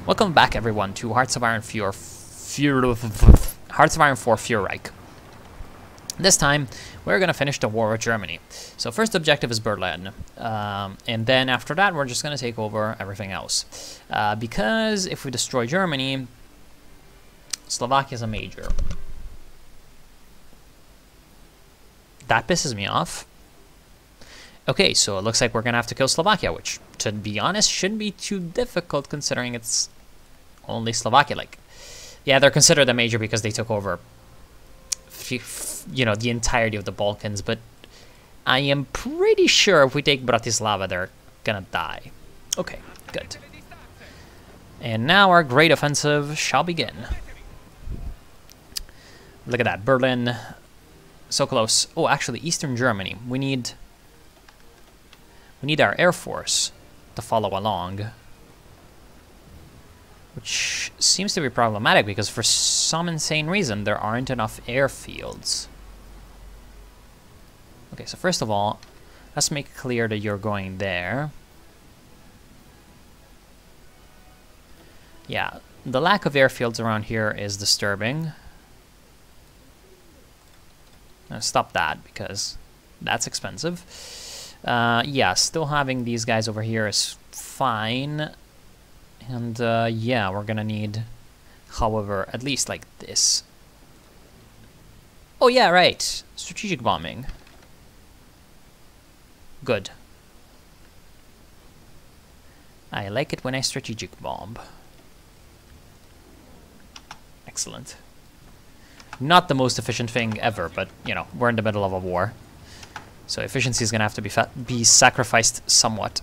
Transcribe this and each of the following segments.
Welcome back, everyone, to Hearts of Iron 4 Fuhrerreich. This time, we're going to finish the war with Germany. So first objective is Berlin, and then after that, we're just going to take over everything else. Because if we destroy Germany, Slovakia is a major. That pisses me off. Okay, so it looks like we're going to have to kill Slovakia, which, to be honest, shouldn't be too difficult considering it's only Slovakia. Like, yeah, they're considered a major because they took over, you know, the entirety of the Balkans, but I am pretty sure if we take Bratislava, they're going to die. Okay, good. And now our great offensive shall begin. Look at that, Berlin, so close. Oh, actually, Eastern Germany. We need our Air Force to follow along, which seems to be problematic because for some insane reason there aren't enough airfields. Okay, so first of all, let's make clear that you're going there. Yeah, the lack of airfields around here is disturbing. Stop that because that's expensive. Yeah, still having these guys over here is fine. And yeah, we're gonna need, however, at least like this. Oh yeah, right. Strategic bombing. Good. I like it when I strategic bomb. Excellent. Not the most efficient thing ever, but, you know, we're in the middle of a war. So efficiency is going to have to be sacrificed somewhat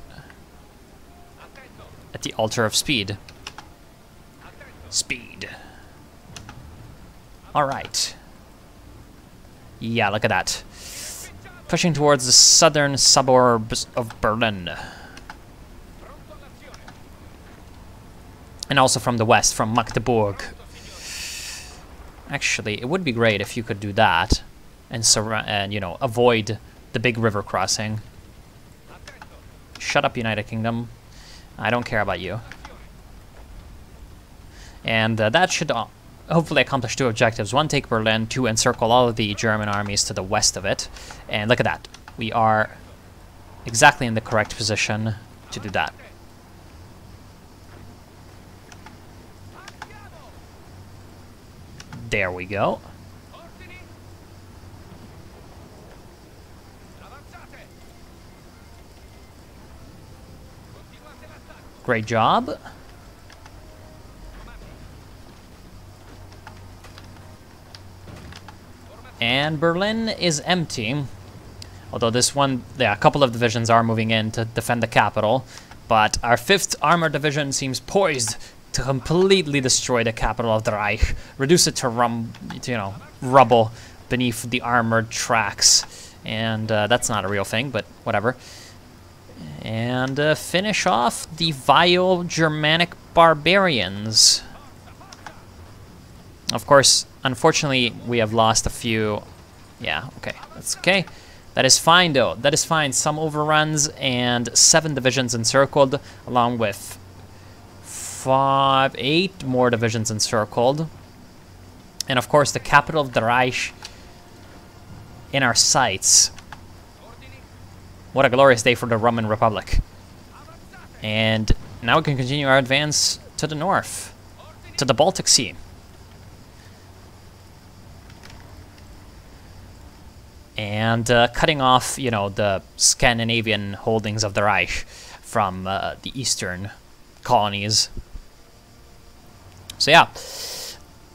at the altar of speed. Speed. All right. Yeah, look at that. Pushing towards the southern suburbs of Berlin. And also from the west, from Magdeburg. Actually, it would be great if you could do that and you know, avoid the big river crossing. Shut up, United Kingdom. I don't care about you. And that should hopefully accomplish two objectives. One, take Berlin. Two, encircle all of the German armies to the west of it. And look at that. We are exactly in the correct position to do that. There we go. Great job. And Berlin is empty. Although this one, yeah, a couple of divisions are moving in to defend the capital. But our 5th Armored Division seems poised to completely destroy the capital of the Reich, reduce it to rubble beneath the armored tracks, and that's not a real thing, but whatever. And finish off the vile Germanic barbarians. Of course, unfortunately, we have lost a few. Yeah, okay, that's okay. That is fine, though. That is fine. Some overruns and 7 divisions encircled, along with 8 more divisions encircled. And of course the capital of the Reich in our sights. What a glorious day for the Roman Republic. And now we can continue our advance to the north, to the Baltic Sea. And cutting off, you know, the Scandinavian holdings of the Reich from the eastern colonies. So yeah,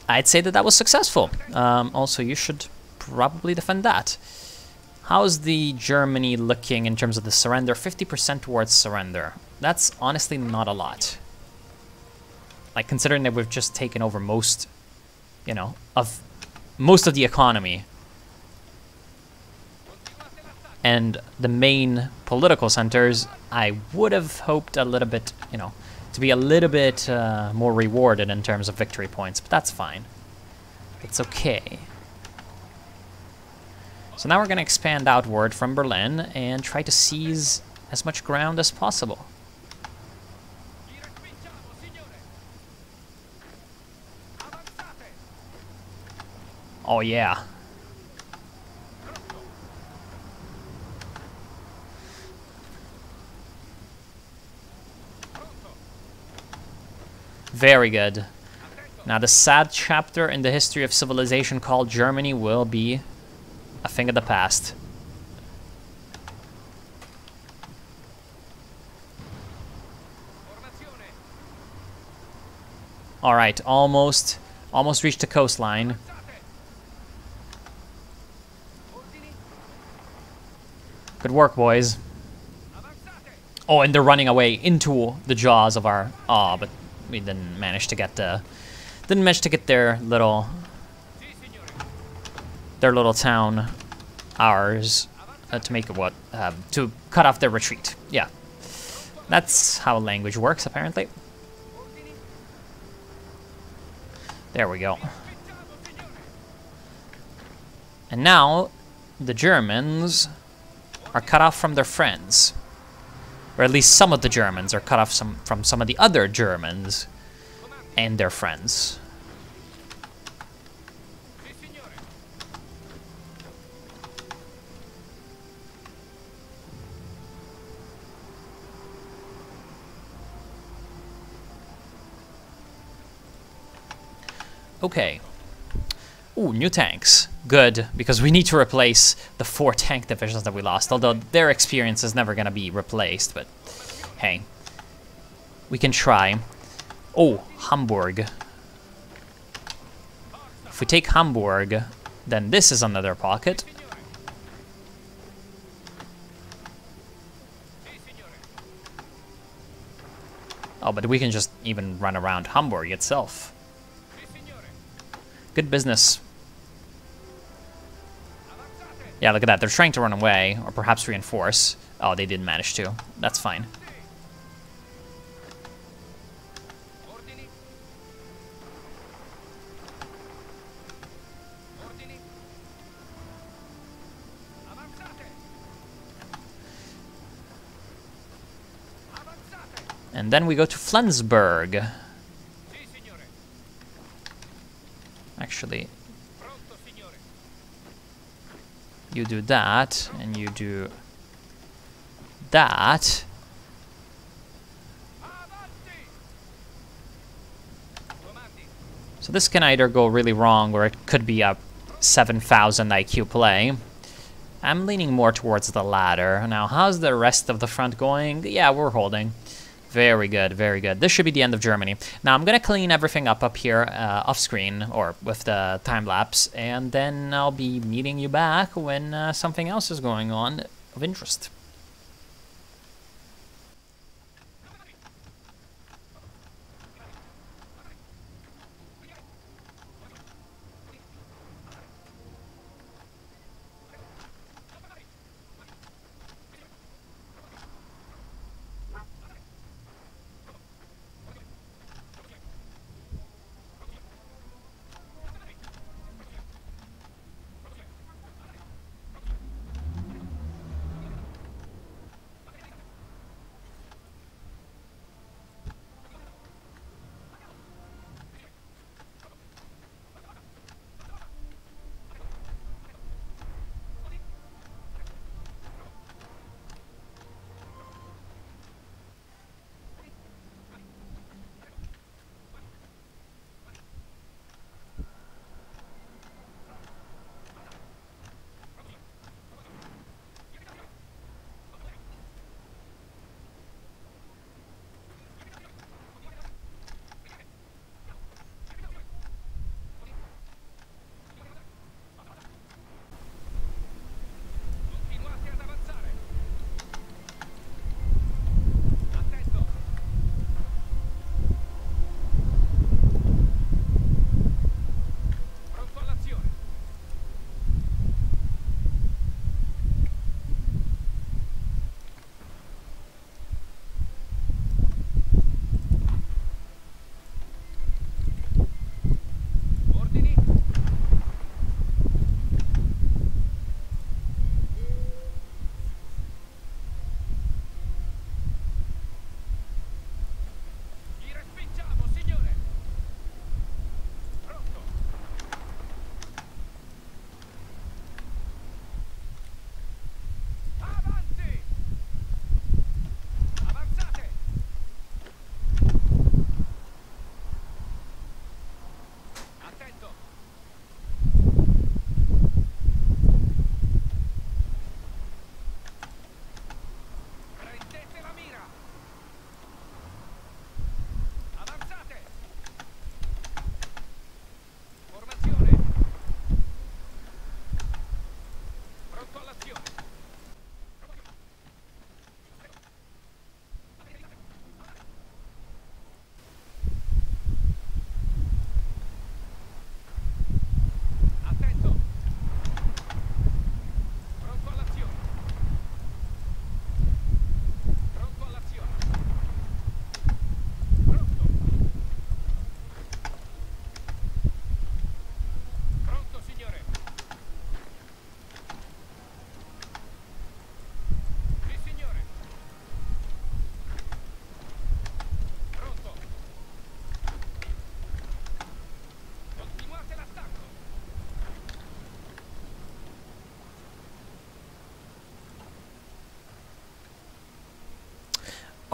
I'd say that was successful. Also, you should probably defend that. How's the Germany looking in terms of the surrender? 50% towards surrender. That's honestly not a lot. Like, considering that we've just taken over most, you know, of most of the economy. And the main political centers, I would have hoped a little bit, you know, to be a little bit more rewarded in terms of victory points, but that's fine. It's okay. So now we're going to expand outward from Berlin and try to seize as much ground as possible. Oh, yeah. Very good. Now, the sad chapter in the history of civilization called Germany will be a thing of the past. All right, almost reached the coastline. Good work, boys. Oh, and they're running away into the jaws of our... Oh, but we didn't manage to get the... Didn't manage to get their little town, ours, to make it what? To cut off their retreat. Yeah. That's how language works, apparently. There we go. And now, the Germans are cut off from their friends. Or at least some of the Germans are cut off from some of the other Germans and their friends. Okay. Ooh, new tanks. Good, because we need to replace the 4 tank divisions that we lost, although their experience is never going to be replaced, but hey. We can try. Oh, Hamburg. If we take Hamburg, then this is another pocket. Oh, but we can just even run around Hamburg itself. Good business. Yeah, look at that. They're trying to run away, or perhaps reinforce. Oh, they didn't manage to. That's fine. And then we go to Flensburg. Actually, you do that, and you do that. So this can either go really wrong, or it could be a 7,000 IQ play. I'm leaning more towards the latter. Now, how's the rest of the front going? Yeah, we're holding. Very good, very good. This should be the end of Germany. Now, I'm going to clean everything up here off-screen, or with the time-lapse, and then I'll be meeting you back when something else is going on of interest.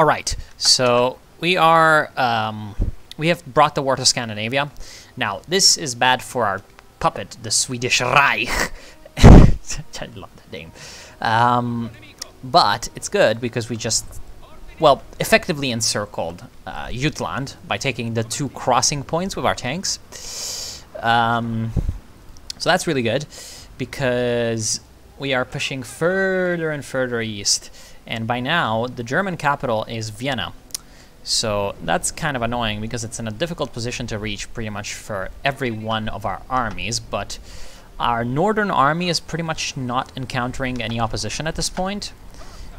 All right, so we are we have brought the war to Scandinavia. Now this is bad for our puppet, the Swedish Reich. I love that name. But it's good because we just, well, effectively encircled Jutland by taking the 2 crossing points with our tanks. So that's really good because we are pushing further and further east. And by now, the German capital is Vienna. So that's kind of annoying because it's in a difficult position to reach pretty much for every one of our armies. But our northern army is pretty much not encountering any opposition at this point,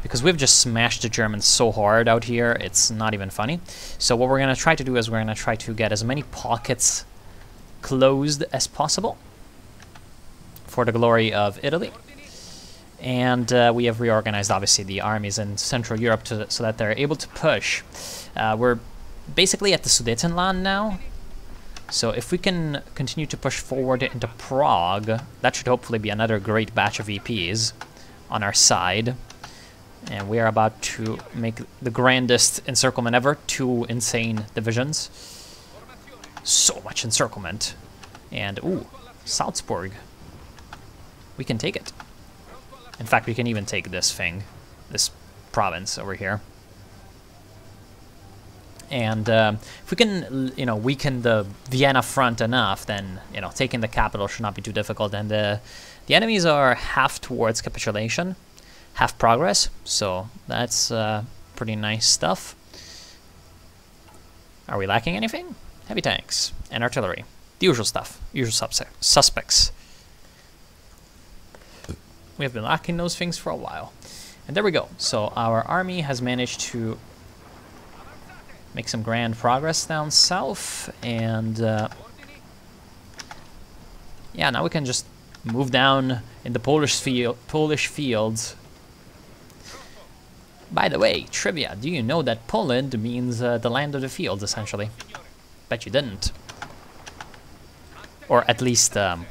because we've just smashed the Germans so hard out here, it's not even funny. So what we're going to try to do is we're going to try to get as many pockets closed as possible for the glory of Italy. And we have reorganized, obviously, the armies in Central Europe so that they're able to push. We're basically at the Sudetenland now. So if we can continue to push forward into Prague, that should hopefully be another great batch of VPs on our side. And we are about to make the grandest encirclement ever. 2 insane divisions. So much encirclement. And, ooh, Salzburg. We can take it. In fact, we can even take this thing, this province over here. And if we can, you know, weaken the Vienna front enough, then, you know, taking the capital should not be too difficult. And the enemies are half towards capitulation, half progress. So that's pretty nice stuff. Are we lacking anything? Heavy tanks and artillery. The usual stuff, usual suspects. We have been lacking those things for a while. And there we go. So our army has managed to make some grand progress down south. And yeah, now we can just move down in the Polish fields. By the way, trivia, do you know that Poland means the land of the fields, essentially? Bet you didn't. Or at least, you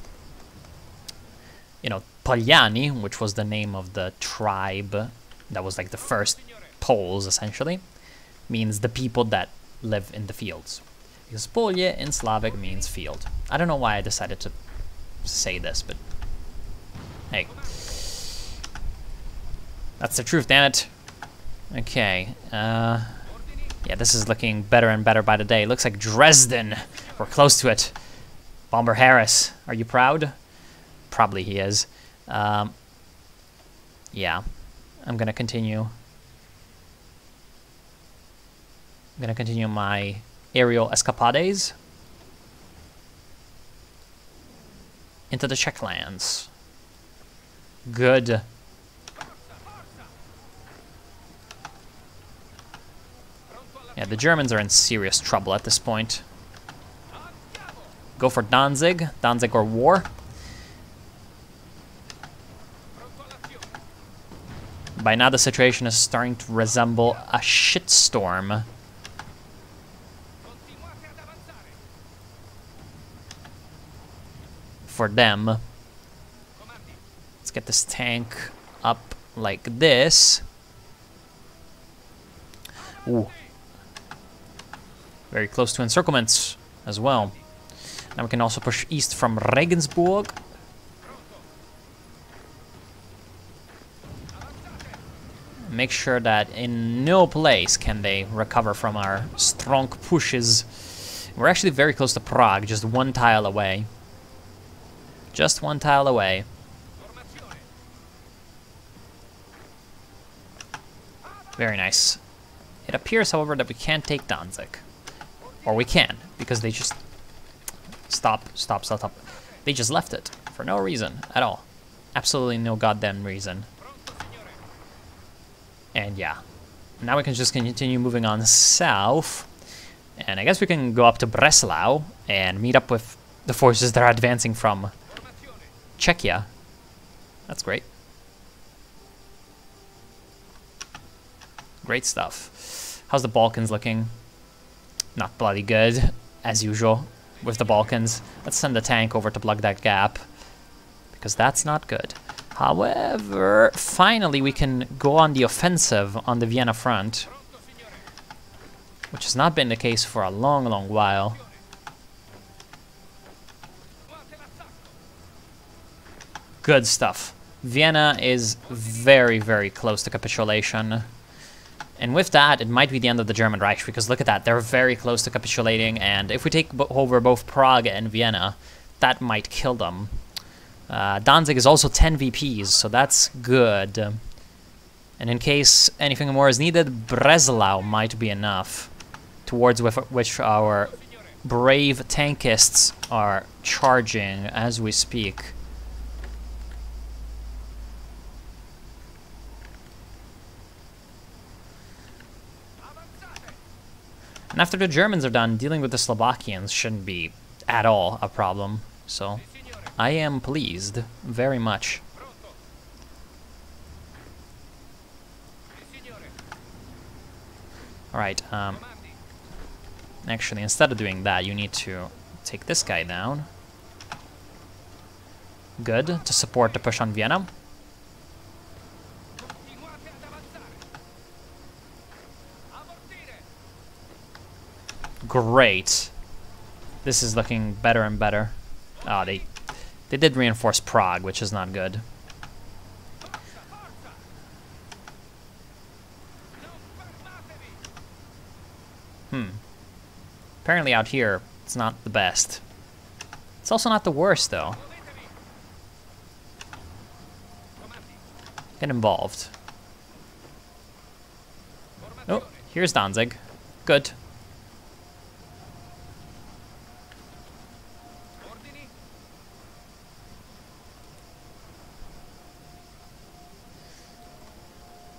know, Poliani, which was the name of the tribe that was like the first Poles, essentially, means the people that live in the fields. Because Polje in Slavic means field. I don't know why I decided to say this, but hey. That's the truth, damn it. Okay, yeah, this is looking better and better by the day. It looks like Dresden. We're close to it. Bomber Harris, are you proud? Probably he is. Yeah, I'm gonna continue. I'm gonna continue my aerial escapades into the Czech lands. Good. Yeah, the Germans are in serious trouble at this point. Go for Danzig. Danzig or war. By now the situation is starting to resemble a shitstorm. For them. Let's get this tank up like this. Ooh. Very close to encirclements as well. Now we can also push east from Regensburg. Make sure that in no place can they recover from our strong pushes. We're actually very close to Prague, just 1 tile away. Just 1 tile away. Very nice. It appears, however, that we can't take Danzig. Or we can, because they just... Stop. They just left it, for no reason at all. Absolutely no goddamn reason. And yeah, now we can just continue moving on south. And I guess we can go up to Breslau and meet up with the forces that are advancing from Czechia. That's great. Great stuff. How's the Balkans looking? Not bloody good, as usual, with the Balkans. Let's send a tank over to plug that gap, because that's not good. However, finally we can go on the offensive on the Vienna front. which has not been the case for a long, long while. Good stuff. Vienna is very, very close to capitulation. And with that, it might be the end of the German Reich, because look at that, they're very close to capitulating, and if we take over both Prague and Vienna, that might kill them. Danzig is also 10 VPs, so that's good. And in case anything more is needed, Breslau might be enough, towards which our brave tankists are charging as we speak. And after the Germans are done, dealing with the Slovakians shouldn't be at all a problem. So I am pleased very much. Alright, actually, instead of doing that, you need to take this guy down. Good, to support the push on Vienna. Great. This is looking better and better. Oh, they did reinforce Prague, which is not good. Apparently out here, it's not the best. It's also not the worst, though. Get involved. Oh, here's Danzig. Good.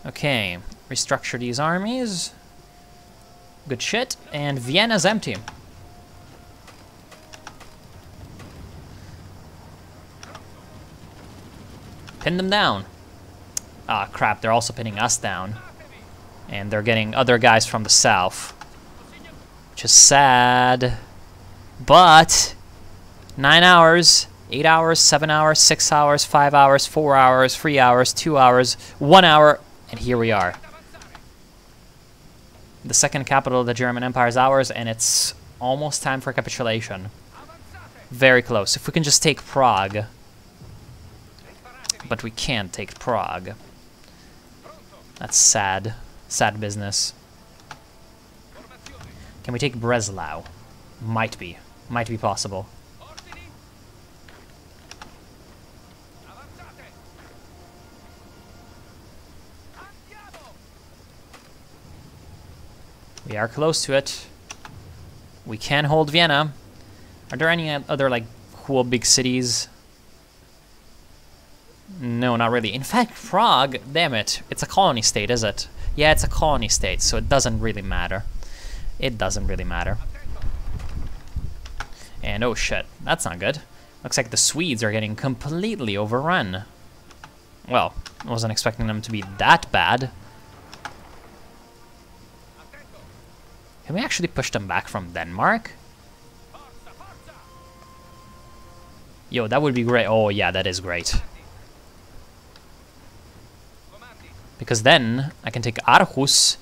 Okay, restructure these armies. Good shit. And Vienna's empty. Pin them down. Ah, crap, they're also pinning us down. And they're getting other guys from the south. Which is sad. But 9 hours, 8 hours, 7 hours, 6 hours, 5 hours, 4 hours, 3 hours, 2 hours, 1 hour, and here we are. The second capital of the German Empire is ours, and it's almost time for capitulation. Very close. If we can just take Prague. But we can't take Prague. That's sad. Sad business. Can we take Breslau? Might be. Might be possible. We are close to it. We can hold Vienna. Are there any other, like, cool big cities? No, not really. In fact, Prague, damn it. It's a colony state, is it? Yeah, it's a colony state, so it doesn't really matter. It doesn't really matter. And oh shit, that's not good. Looks like the Swedes are getting completely overrun. Well, I wasn't expecting them to be that bad. Can we actually push them back from Denmark? Yo, that would be great. Oh yeah, that is great. Because then I can take Aarhus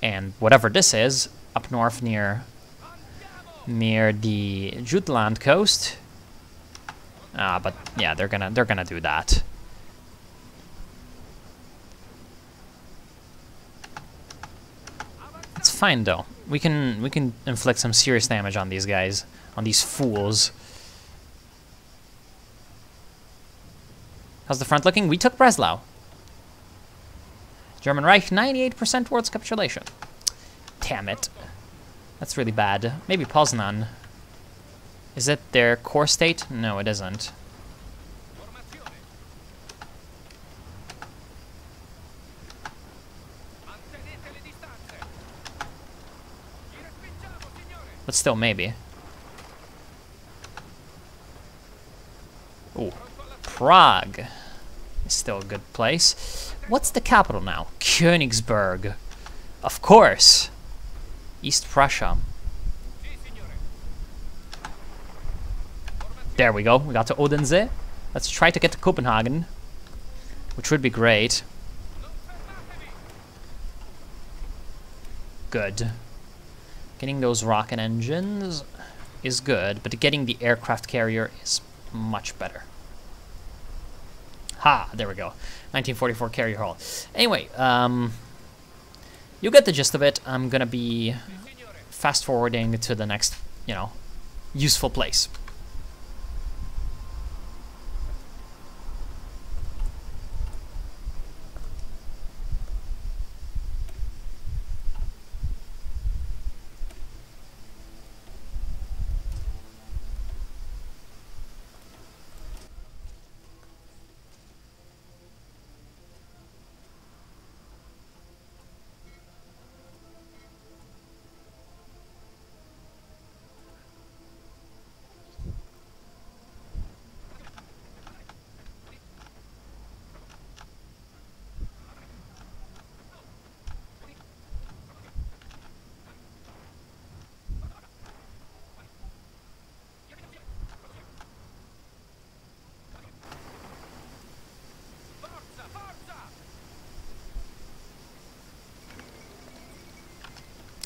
and whatever this is up north near the Jutland coast. But yeah, they're gonna do that. It's fine though. We can inflict some serious damage on these guys, on these fools. How's the front looking? We took Breslau. German Reich, 98% towards capitulation. Damn it. That's really bad. Maybe Poznan. Is it their core state? No, it isn't. But still, maybe. Ooh. Prague is still a good place. What's the capital now? Königsberg. Of course. East Prussia. There we go. We got to Odense. Let's try to get to Copenhagen, which would be great. Good. Getting those rocket engines is good, but getting the aircraft carrier is much better. Ha! There we go. 1944 carrier hull. Anyway, you get the gist of it. I'm gonna be fast forwarding to the next, you know, useful place.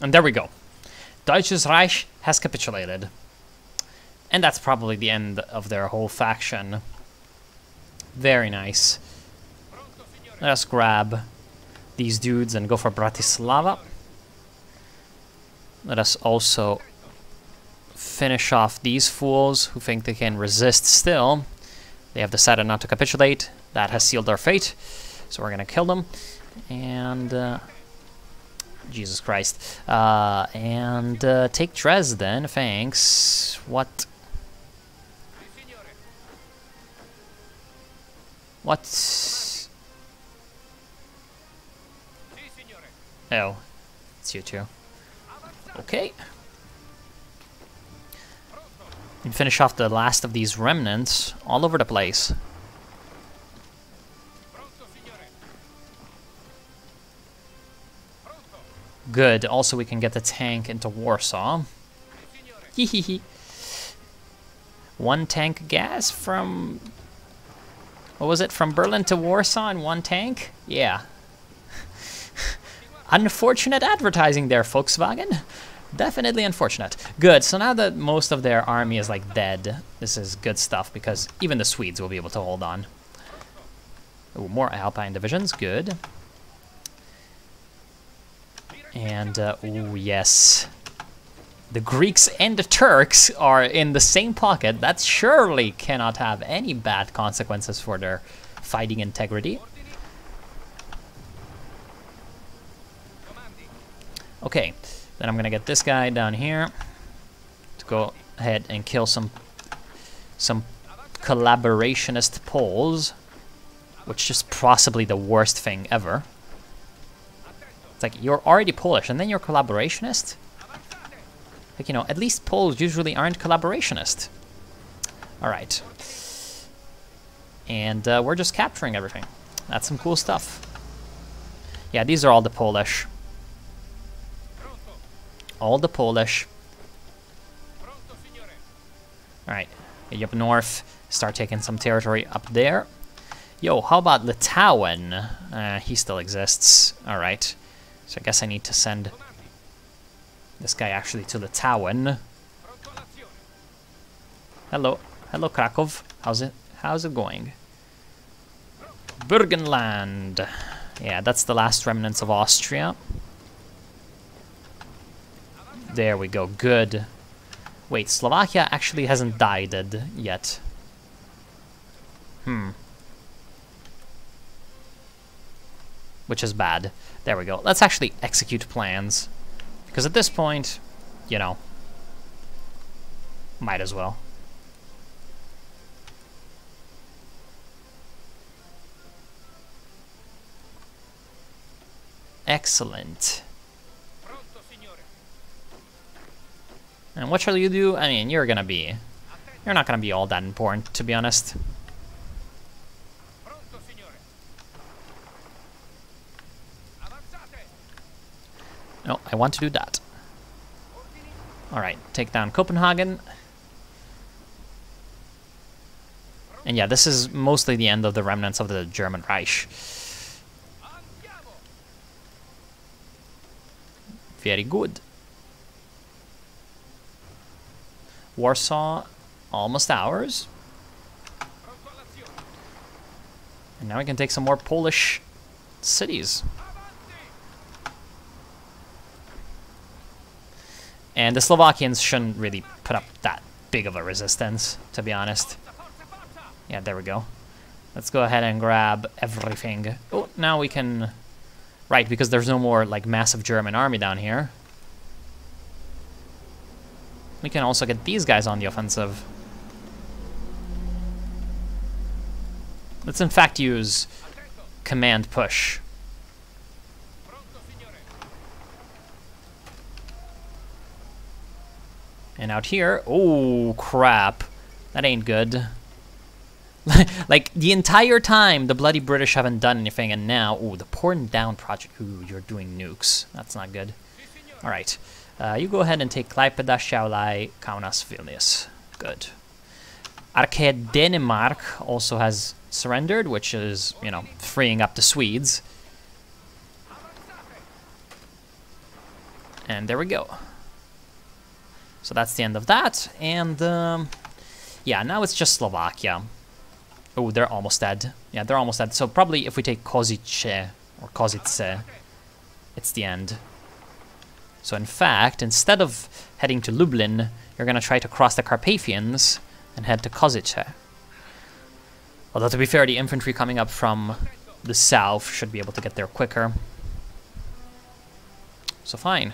And there we go. Deutsches Reich has capitulated. And that's probably the end of their whole faction. Very nice. Let us grab these dudes and go for Bratislava. Let us also finish off these fools who think they can resist still. They have decided not to capitulate. That has sealed their fate. So we're gonna kill them. And Jesus Christ. And take Dresden, thanks. What? What? Oh, it's you two. Okay. And finish off the last of these remnants all over the place. Good. Also, we can get the tank into Warsaw. Hehehe. One tank gas from... What was it? From Berlin to Warsaw in one tank? Yeah. Unfortunate advertising there, Volkswagen. Definitely unfortunate. Good. So now that most of their army is like dead, this is good stuff because even the Swedes will be able to hold on. Ooh, more Alpine divisions. Good. And, ooh, yes. The Greeks and the Turks are in the same pocket. That surely cannot have any bad consequences for their fighting integrity. Okay, then I'm gonna get this guy down here to go ahead and kill some collaborationist Poles, which is possibly the worst thing ever. It's like, you're already Polish, and then you're collaborationist? Like, you know, at least Poles usually aren't collaborationist. Alright. And we're just capturing everything. That's some cool stuff. Yeah, these are all the Polish. All the Polish. Alright, get you up north. Start taking some territory up there. Yo, how about Litauen? He still exists. Alright. So I guess I need to send this guy actually to Litauen. Hello. Hello, Krakow. How's it going? Burgenland. Yeah, that's the last remnants of Austria. There we go. Good. Wait, Slovakia actually hasn't died yet. Which is bad. There we go. Let's actually execute plans. Because at this point, you know, might as well. Excellent. And what shall you do? I mean, you're not gonna be all that important, to be honest. No, I want to do that. Alright, take down Copenhagen. And yeah, this is mostly the end of the remnants of the German Reich. Very good. Warsaw, almost ours. And now we can take some more Polish cities. And the Slovakians shouldn't really put up that big of a resistance, to be honest. Yeah, there we go. Let's go ahead and grab everything. Oh, now we can... Right, because there's no more, like, massive German army down here. We can also get these guys on the offensive. Let's, in fact, use command push. And out here... Oh, crap. That ain't good. Like, the entire time, the bloody British haven't done anything, and now... Ooh, the Pouring Down project. Ooh, you're doing nukes. That's not good. Alright. You go ahead and take Klaipeda, Šiauliai, Kaunas, Vilnius. Good. Arcade Denmark also has surrendered, which is, you know, freeing up the Swedes. And there we go. So that's the end of that. And, yeah, now it's just Slovakia. Oh, they're almost dead. Yeah, they're almost dead. So probably if we take Kozice, or Kozice, it's the end. So in fact, instead of heading to Lublin, you're going to try to cross the Carpathians and head to Kozice. Although to be fair, the infantry coming up from the south should be able to get there quicker. So fine.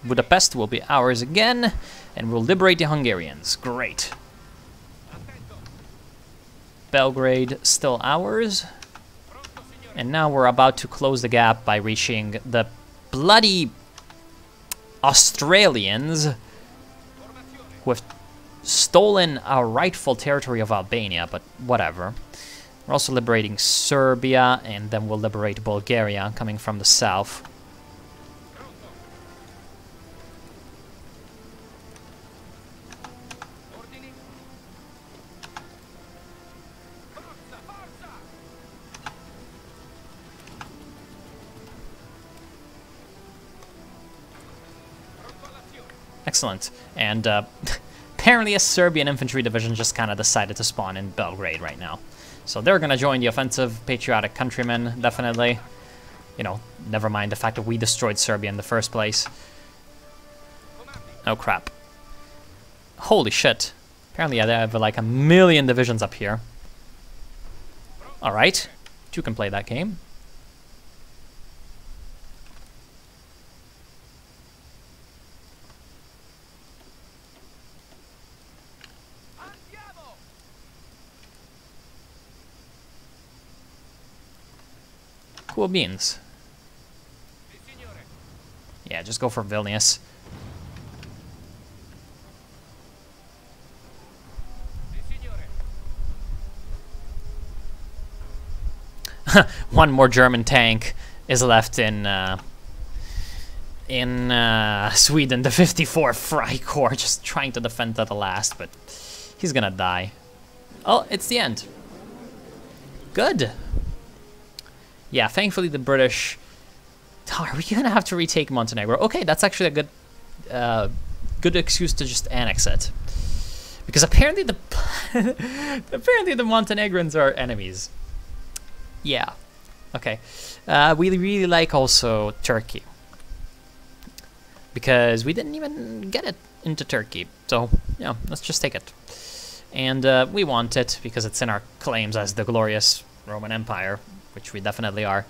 Budapest will be ours again, and we'll liberate the Hungarians. Great. Belgrade still ours. And now we're about to close the gap by reaching the bloody Australians who have stolen our rightful territory of Albania, but whatever. We're also liberating Serbia, and then we'll liberate Bulgaria coming from the south. Excellent. And apparently a Serbian infantry division just kind of decided to spawn in Belgrade right now. So they're going to join the offensive. Patriotic countrymen, definitely. You know, never mind the fact that we destroyed Serbia in the first place. Oh, crap. Holy shit. Apparently they have like 1,000,000 divisions up here. Alright. You can play that game. Cool beans. Yeah, just go for Vilnius. One more German tank is left in Sweden. The 54 Freikorps just trying to defend to the last, but he's gonna die. Oh, it's the end. Good. Yeah, thankfully the British... Oh, are we gonna have to retake Montenegro? Okay, that's actually a good good excuse to just annex it. Because apparently the apparently the Montenegrins are enemies. Yeah. Okay. We really like also Turkey. Because we didn't even get it into Turkey. So, yeah, let's just take it. And we want it because it's in our claims as the glorious Roman Empire, which we definitely are.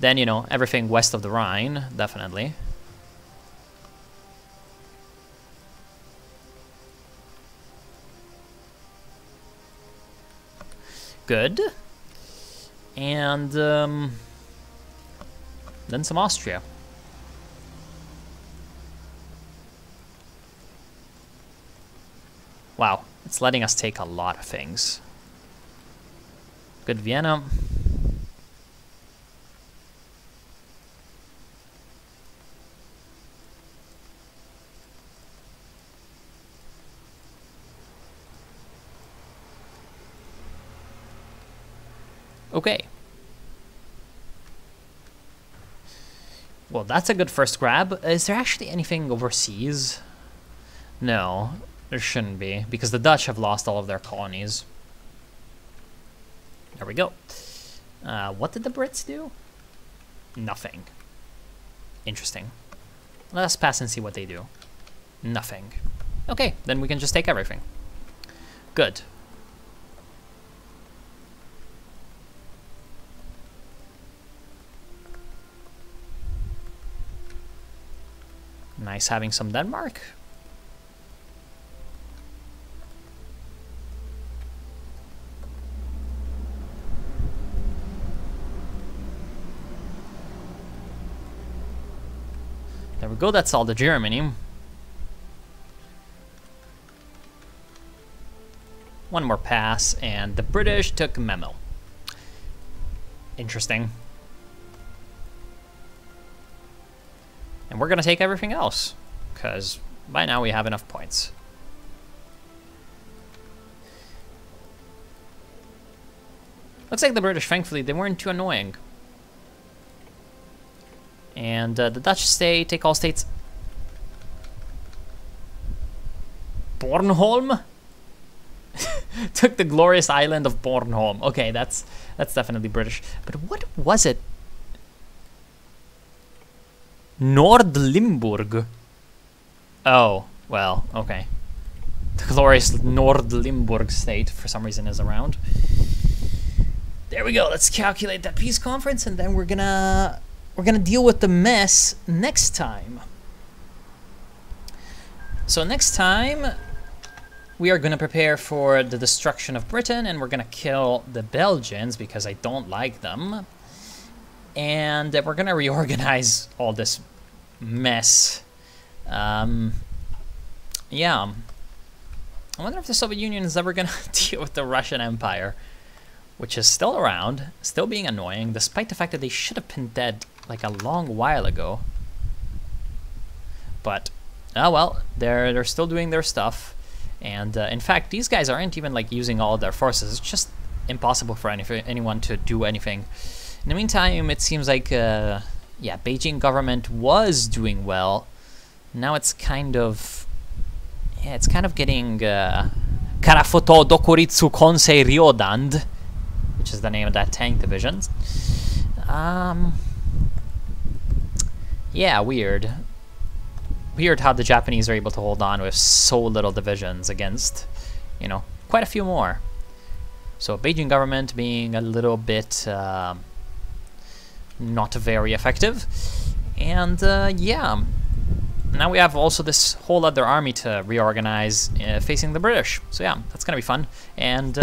Then, you know, everything west of the Rhine, definitely. Good. And then some Austria. Wow, it's letting us take a lot of things. Good Vienna. Okay. Well, that's a good first grab. Is there actually anything overseas? No, there shouldn't be, because the Dutch have lost all of their colonies. There we go. What did the Brits do? Nothing. Interesting. Let's pass and see what they do. Nothing. Okay, then we can just take everything. Good. Nice having some Denmark. There we go, that's all the Germany. One more pass, and the British took Memel. Interesting. And we're gonna take everything else, because by now we have enough points. Looks like the British, thankfully, they weren't too annoying. And the Dutch take all states. Bornholm? Took the glorious island of Bornholm. Okay, that's definitely British. But what was it? Nord-Limburg. Oh, well, okay. The glorious Nord-Limburg state, for some reason, is around. There we go. Let's calculate that peace conference, and then we're gonna deal with the mess next time. So next time, we are gonna prepare for the destruction of Britain, and we're gonna kill the Belgians because I don't like them. And we're gonna reorganize all this mess. Yeah. I wonder if the Soviet Union is ever gonna deal with the Russian Empire, which is still around, still being annoying, despite the fact that they should have been dead like a long while ago. But, oh well, they're still doing their stuff. And in fact, these guys aren't even like using all of their forces. It's just impossible for anyone to do anything. In the meantime, it seems like, yeah, Beijing government was doing well. Now it's kind of, yeah, it's kind of getting Karafoto Dokuritsu Konsei Ryodand, which is the name of that tank division. Yeah, weird. Weird how the Japanese are able to hold on with so little divisions against, you know, quite a few more. So Beijing government being a little bit not very effective. And yeah, now we have also this whole other army to reorganize facing the British. So yeah, that's gonna be fun. And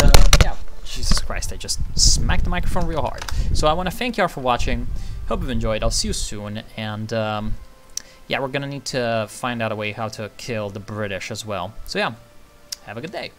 yeah, Jesus Christ, I just smacked the microphone real hard. So I want to thank y'all for watching. Hope you've enjoyed. I'll see you soon. And yeah, we're gonna need to find out a way how to kill the British as well. So yeah, have a good day.